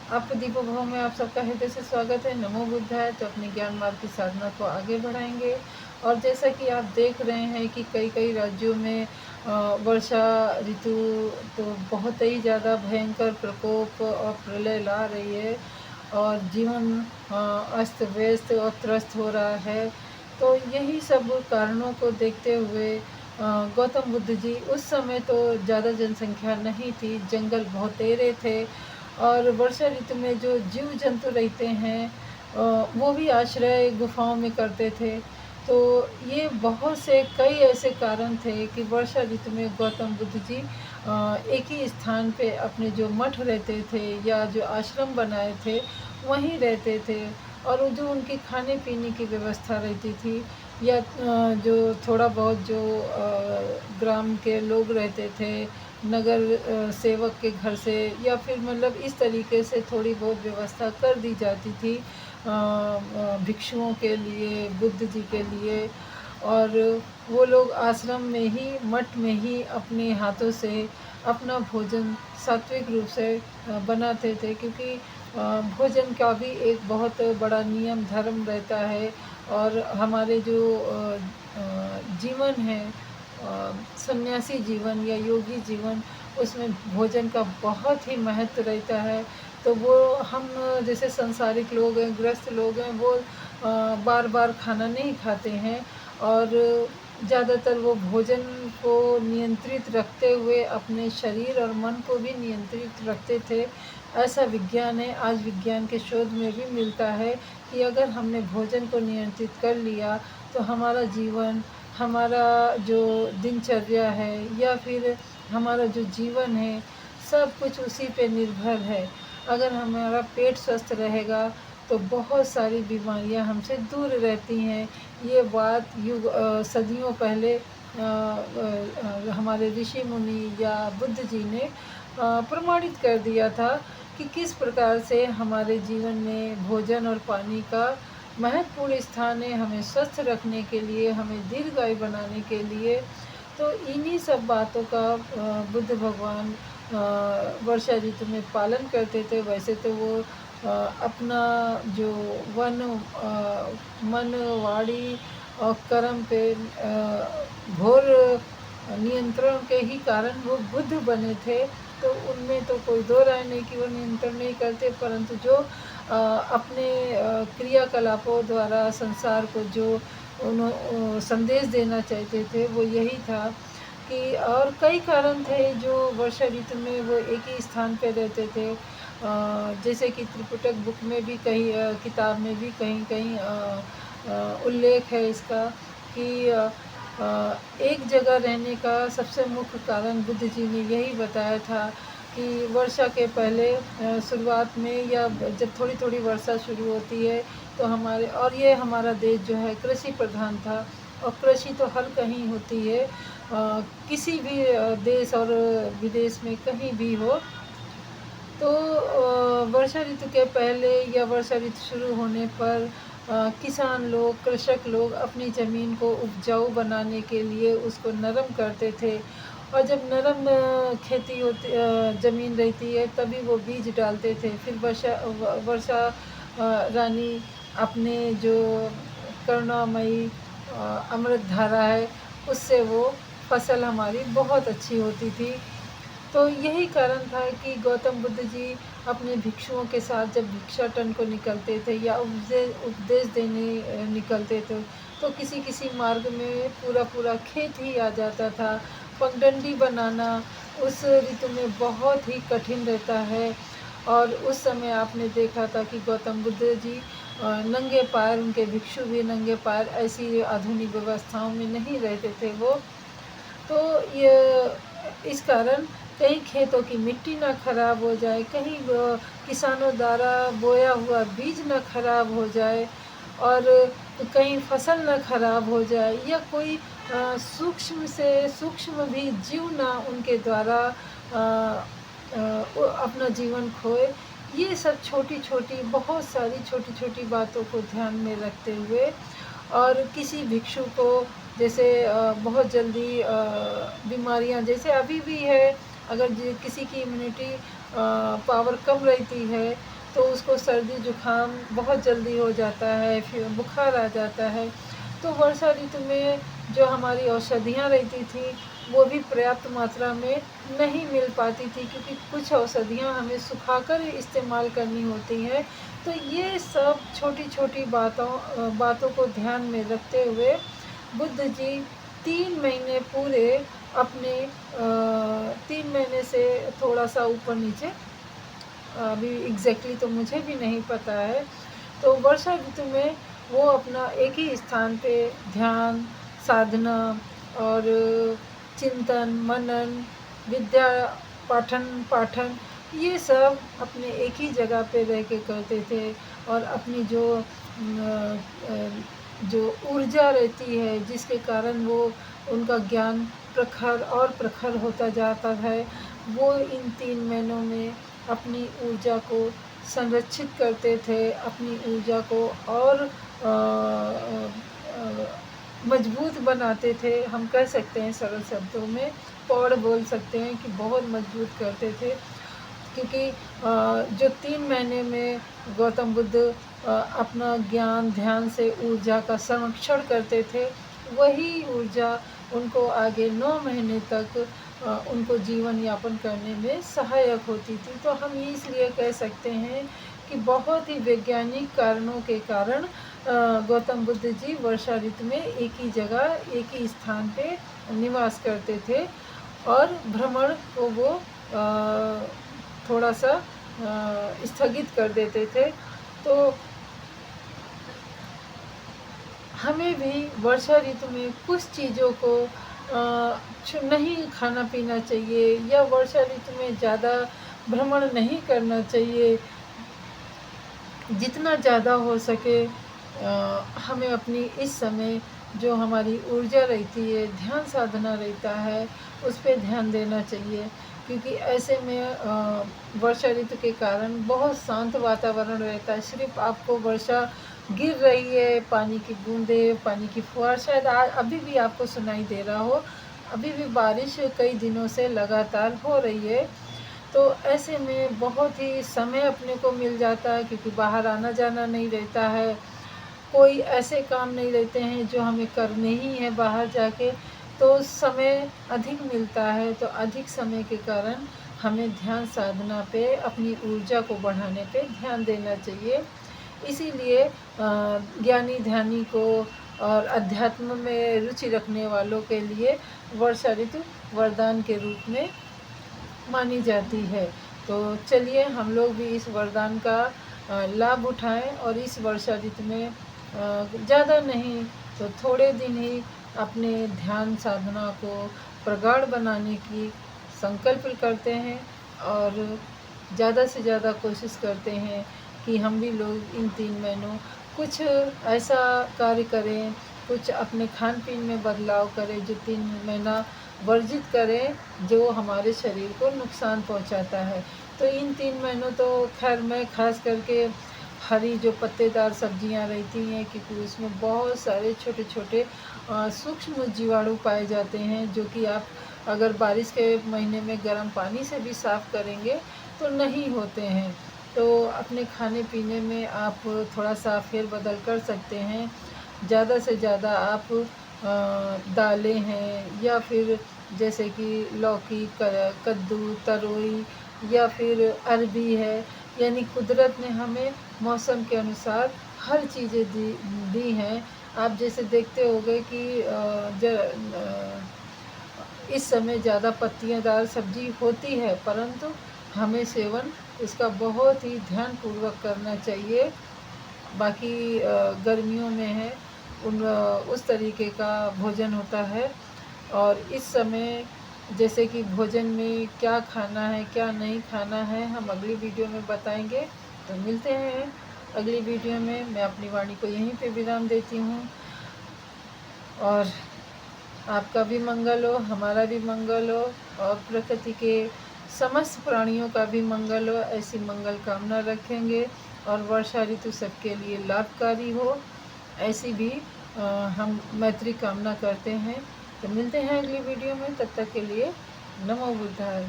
आपके दीपोभव में आप सबका हृदय से स्वागत है। नमो बुद्धाय। तो अपने ज्ञान मार्ग की साधना को आगे बढ़ाएंगे। और जैसा कि आप देख रहे हैं कि कई कई राज्यों में वर्षा ऋतु तो बहुत ही ज़्यादा भयंकर प्रकोप और प्रलय ला रही है और जीवन अस्त व्यस्त और त्रस्त हो रहा है। तो यही सब कारणों को देखते हुए गौतम बुद्ध जी, उस समय तो ज़्यादा जनसंख्या नहीं थी, जंगल बहुतेरे थे और वर्षा ऋतु में जो जीव जंतु रहते हैं वो भी आश्रय गुफाओं में करते थे। तो ये बहुत से कई ऐसे कारण थे कि वर्षा ऋतु में गौतम बुद्ध जी एक ही स्थान पे अपने जो मठ रहते थे या जो आश्रम बनाए थे वहीं रहते थे। और वो जो उनकी खाने पीने की व्यवस्था रहती थी या जो थोड़ा बहुत जो ग्राम के लोग रहते थे नगर सेवक के घर से या फिर मतलब इस तरीके से थोड़ी बहुत व्यवस्था कर दी जाती थी भिक्षुओं के लिए, बुद्ध जी के लिए। और वो लोग आश्रम में ही, मठ में ही अपने हाथों से अपना भोजन सात्विक रूप से बनाते थे, क्योंकि भोजन का भी एक बहुत बड़ा नियम धर्म रहता है। और हमारे जो जीवन है, सन्यासी जीवन या योगी जीवन, उसमें भोजन का बहुत ही महत्व रहता है। तो वो हम जैसे संसारिक लोग हैं, गृहस्थ लोग हैं, वो बार बार खाना नहीं खाते हैं और ज़्यादातर वो भोजन को नियंत्रित रखते हुए अपने शरीर और मन को भी नियंत्रित रखते थे। ऐसा विज्ञान है, आज विज्ञान के शोध में भी मिलता है कि अगर हमने भोजन को नियंत्रित कर लिया तो हमारा जीवन, हमारा जो दिनचर्या है या फिर हमारा जो जीवन है, सब कुछ उसी पे निर्भर है। अगर हमारा पेट स्वस्थ रहेगा तो बहुत सारी बीमारियां हमसे दूर रहती हैं। ये बात सदियों पहले हमारे ऋषि मुनि या बुद्ध जी ने प्रमाणित कर दिया था कि किस प्रकार से हमारे जीवन में भोजन और पानी का महत्वपूर्ण स्थान है, हमें स्वस्थ रखने के लिए, हमें दीर्घायु बनाने के लिए। तो इन्हीं सब बातों का बुद्ध भगवान वर्षा ऋतु में पालन करते थे। वैसे तो वो अपना जो मन, वाणी और कर्म पे घोर नियंत्रण के ही कारण वो बुद्ध बने थे। तो उनमें तो कोई दो राय नहीं कि वो नियंत्रण नहीं करते, परंतु जो अपने क्रियाकलापों द्वारा संसार को जो संदेश देना चाहते थे वो यही था कि, और कई कारण थे जो वर्षा ऋतु में वो एक ही स्थान पे रहते थे। जैसे कि त्रिपिटक बुक में भी कहीं किताब में भी कहीं कहीं उल्लेख है इसका कि एक जगह रहने का सबसे मुख्य कारण बुद्ध जी ने यही बताया था कि वर्षा के पहले शुरुआत में या जब थोड़ी थोड़ी वर्षा शुरू होती है तो हमारे, और ये हमारा देश जो है कृषि प्रधान था और कृषि तो हर कहीं होती है, किसी भी देश और विदेश में कहीं भी हो। तो वर्षा ऋतु के पहले या वर्षा ऋतु शुरू होने पर किसान लोग, कृषक लोग अपनी ज़मीन को उपजाऊ बनाने के लिए उसको नरम करते थे। और जब नरम खेती होती ज़मीन रहती है तभी वो बीज डालते थे। फिर वर्षा रानी अपने जो करुणामयी अमृत धारा है उससे वो फसल हमारी बहुत अच्छी होती थी। तो यही कारण था कि गौतम बुद्ध जी अपने भिक्षुओं के साथ जब भिक्षाटन को निकलते थे या उपदेश देने निकलते थे तो किसी किसी मार्ग में पूरा पूरा खेत ही आ जाता था। पगडंडी बनाना उस ऋतु में बहुत ही कठिन रहता है। और उस समय आपने देखा था कि गौतम बुद्ध जी नंगे पैर, उनके भिक्षु भी नंगे पैर, ऐसी आधुनिक व्यवस्थाओं में नहीं रहते थे वो। तो ये इस कारण कहीं खेतों की मिट्टी ना खराब हो जाए, कहीं किसानों द्वारा बोया हुआ बीज ना खराब हो जाए और कहीं फसल ना खराब हो जाए या कोई सूक्ष्म से सूक्ष्म भी जीव ना उनके द्वारा अपना जीवन खोए। ये सब छोटी छोटी, बहुत सारी छोटी छोटी बातों को ध्यान में रखते हुए और किसी भिक्षु को जैसे बहुत जल्दी बीमारियां जैसे अभी भी है, अगर किसी की इम्यूनिटी पावर कम रहती है तो उसको सर्दी जुकाम बहुत जल्दी हो जाता है, फिर बुखार आ जाता है। तो वर्षा ऋतु में जो हमारी औषधियाँ रहती थी वो भी पर्याप्त मात्रा में नहीं मिल पाती थी, क्योंकि कुछ औषधियाँ हमें सुखाकर इस्तेमाल करनी होती हैं। तो ये सब छोटी-छोटी बातों को ध्यान में रखते हुए बुद्ध जी 3 महीने पूरे अपने 3 महीने से थोड़ा-सा ऊपर-नीचे, अभी एग्ज़ैक्टली तो मुझे भी नहीं पता है। तो वर्षा ऋतु में वो अपना एक ही स्थान पे ध्यान, साधना और चिंतन, मनन, विद्या पाठन ये सब अपने एक ही जगह पे रह के करते थे। और अपनी जो ऊर्जा रहती है जिसके कारण वो उनका ज्ञान प्रखर और प्रखर होता जाता है, वो इन 3 महीनों में अपनी ऊर्जा को संरक्षित करते थे, अपनी ऊर्जा को और मजबूत बनाते थे। हम कह सकते हैं सरल शब्दों में, पौड़ बोल सकते हैं कि बहुत मजबूत करते थे। क्योंकि जो 3 महीने में गौतम बुद्ध अपना ज्ञान ध्यान से ऊर्जा का संरक्षण करते थे, वही ऊर्जा उनको आगे 9 महीने तक उनको जीवन यापन करने में सहायक होती थी। तो हम इसलिए कह सकते हैं कि बहुत ही वैज्ञानिक कारणों के कारण गौतम बुद्ध जी वर्षा ऋतु में एक ही जगह, एक ही स्थान पे निवास करते थे और भ्रमण को वो थोड़ा-सा स्थगित कर देते थे। तो हमें भी वर्षा ऋतु में कुछ चीज़ों को नहीं खाना पीना चाहिए, या वर्षा ऋतु में ज़्यादा भ्रमण नहीं करना चाहिए। जितना ज़्यादा हो सके हमें अपनी इस समय जो हमारी ऊर्जा रहती है, ध्यान साधना रहता है, उस पे ध्यान देना चाहिए। क्योंकि ऐसे में वर्षा ऋतु के कारण बहुत शांत वातावरण रहता है। सिर्फ़ आपको वर्षा गिर रही है, पानी की बूँदें, पानी की फुहार शायद अभी भी आपको सुनाई दे रहा हो। अभी भी बारिश कई दिनों से लगातार हो रही है। तो ऐसे में बहुत ही समय अपने को मिल जाता है, क्योंकि बाहर आना-जाना नहीं रहता है। कोई ऐसे काम नहीं रहते हैं जो हमें करने ही हैं बाहर जाके, तो समय अधिक मिलता है। तो अधिक समय के कारण हमें ध्यान साधना पे, अपनी ऊर्जा को बढ़ाने पे ध्यान देना चाहिए। इसीलिए ज्ञानी ध्यानी को और अध्यात्म में रुचि रखने वालों के लिए वर्षा ऋतु वरदान के रूप में मानी जाती है। तो चलिए हम लोग भी इस वरदान का लाभ उठाएं और इस वर्षा ऋतु में ज़्यादा नहीं तो थोड़े दिन ही अपने ध्यान साधना को प्रगाढ़ बनाने की संकल्प करते हैं, और ज़्यादा से ज़्यादा कोशिश करते हैं कि हम भी लोग इन 3 महीनों कुछ ऐसा कार्य करें, कुछ अपने खान पीन में बदलाव करें, जो 3 महीना वर्जित करें जो हमारे शरीर को नुकसान पहुंचाता है। तो इन 3 महीनों तो खैर मैं ख़ास करके हरी जो पत्तेदार सब्जियां रहती हैं, क्योंकि उसमें बहुत सारे छोटे-छोटे सूक्ष्म जीवाणु पाए जाते हैं, जो कि आप अगर बारिश के महीने में गर्म पानी से भी साफ़ करेंगे तो नहीं होते हैं। तो अपने खाने पीने में आप थोड़ा-सा फेर-बदल कर सकते हैं। ज़्यादा से ज़्यादा आप दालें हैं, या फिर जैसे कि लौकी, कद्दू, तरोई, या फिर अरबी है, यानी कुदरत ने हमें मौसम के अनुसार हर चीज़ें दी हैं। आप जैसे देखते होंगे कि इस समय ज़्यादा पत्तियाँदार सब्ज़ी होती है, परंतु हमें सेवन इसका बहुत ही ध्यानपूर्वक करना चाहिए। बाकी गर्मियों में है उस तरीके का भोजन होता है, और इस समय जैसे कि भोजन में क्या खाना है, क्या नहीं खाना है, हम अगली वीडियो में बताएंगे। तो मिलते हैं अगली वीडियो में। मैं अपनी वाणी को यहीं पे विराम देती हूँ, और आपका भी मंगल हो, हमारा भी मंगल हो, और प्रकृति के समस्त प्राणियों का भी मंगल हो, ऐसी मंगल कामना रखेंगे। और वर्षा ऋतु सबके लिए लाभकारी हो, ऐसी भी हम मैत्री कामना करते हैं। तो मिलते हैं अगली वीडियो में, तब तक के लिए नमो बुद्धाय।